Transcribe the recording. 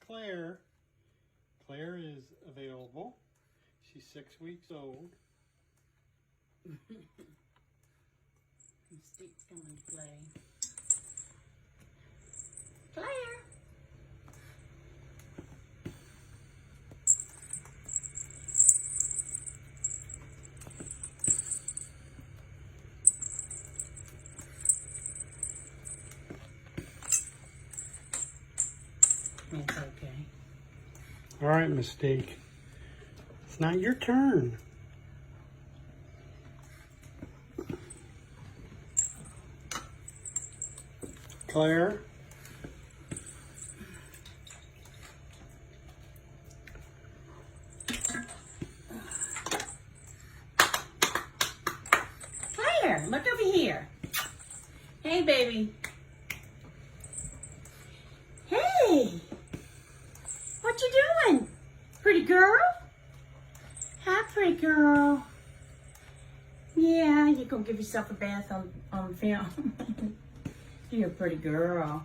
Claire. Claire is available. She's 6 weeks old. Mystique's coming to play. Claire! It's okay. All right, Mystique. It's not your turn. Claire. Claire, look over here. Hey, baby. Hey. What you doing? Pretty girl? Hi, pretty girl. Yeah, you're gonna give yourself a bath on film. You're a pretty girl.